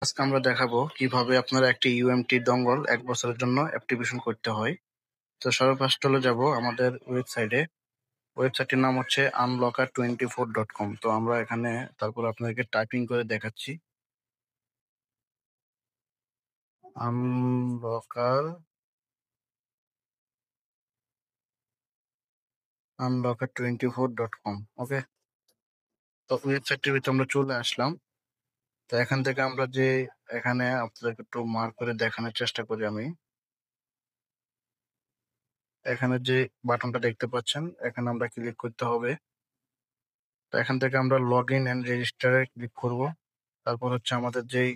আজকে আমরা দেখাবো কিভাবে আপনারা একটি ইউএমটি ডঙ্গল 1 বছরের জন্য অ্যাক্টিভেশন করতে হয়। তো সর্বফার্স্ট হলো যাব আমাদের ওয়েবসাইটে। ওয়েবসাইটের নাম হচ্ছে unlocker24.com। তো আমরা এখানে তারপর আপনাদেরকে টাইপিং করে দেখাচ্ছি। unlocker24.com। ওকে, তো ওয়েবসাইটের ভিতরে আমরা চলে আসলাম। তো এখান থেকে আমরা যে এখানে আপনাদেরকে একটু মার্ক করে দেখানোর চেষ্টা করি আমি। এখানে যে বাটনটা দেখতে পাচ্ছেন, এখানে আমরা ক্লিক করতে হবে। তো এখান থেকে আমরা লগ ইন অ্যান্ড রেজিস্টারে ক্লিক করব। তারপর হচ্ছে আমাদের যেই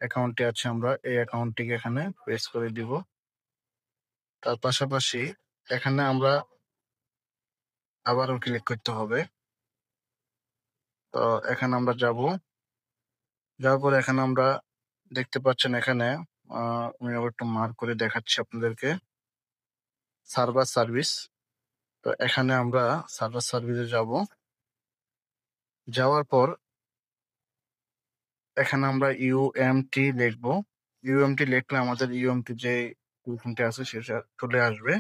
অ্যাকাউন্টটি আছে আমরা এই অ্যাকাউন্টটিকে এখানে পেস্ট করে দিব। তার পাশাপাশি এখানে আমরা আবারও ক্লিক করতে হবে। তো এখানে আমরা যাওয়ার পর এখানে আমরা দেখতে পাচ্ছেন এখানে আমি আবার একটু মার্ক করে দেখাচ্ছি আপনাদেরকে, সার্ভার সার্ভিস। তো এখানে আমরা সার্ভার সার্ভিসে যাওয়ার পর এখানে আমরা ইউএমটি লিখবো। ইউএমটি লিখলে আমাদের ইউএমটি যে টিউশনটি আছে সেটা চলে আসবে।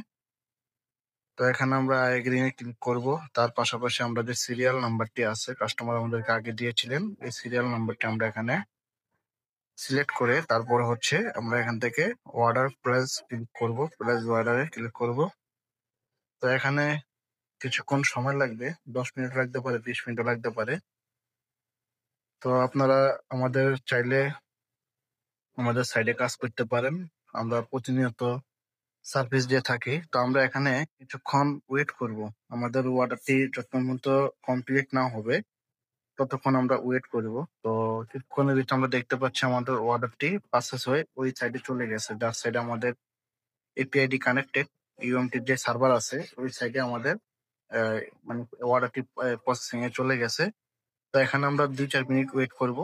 তো এখানে আমরা এগ্রিমে ক্লিক করব। তার পাশাপাশি আমরা যে সিরিয়াল নাম্বারটি আছে কাস্টমার আমাদেরকে আগে দিয়েছিলেন, এই সিরিয়াল নাম্বারটি আমরা এখানে সিলেক্ট করে তারপর হচ্ছে আমরা এখান থেকে অর্ডার প্লেস ক্লিক করব, প্লেস অর্ডারে ক্লিক করব। তো এখানে কিছুক্ষণ সময় লাগবে, 10 মিনিট লাগতে পারে, 20 মিনিটও লাগতে পারে। তো আপনারা চাইলে আমাদের সাইডে কাজ করতে পারেন। আমরা প্রতিনিয়ত সার্ভিস দিয়ে থাকি। তো আমরা এখানে কিছুক্ষণ ওয়েট করব। আমাদের অর্ডারটি যতক্ষণ পর্যন্ত কমপ্লিট না হবে ততক্ষণ আমরা ওয়েট করব। তো কিছুক্ষণের ভিতরে আমরা দেখতে পাচ্ছি আমাদের অর্ডারটি প্রসেস হয়ে ওই সাইডে চলে গেছে, যার সাইডে আমাদের এপিআইডি কানেক্টেড ইউএমটির যে সার্ভার আছে ওই সাইডে আমাদের মানে অর্ডারটি প্রসেসিং এ চলে গেছে। তো এখানে আমরা 2-4 মিনিট ওয়েট করব।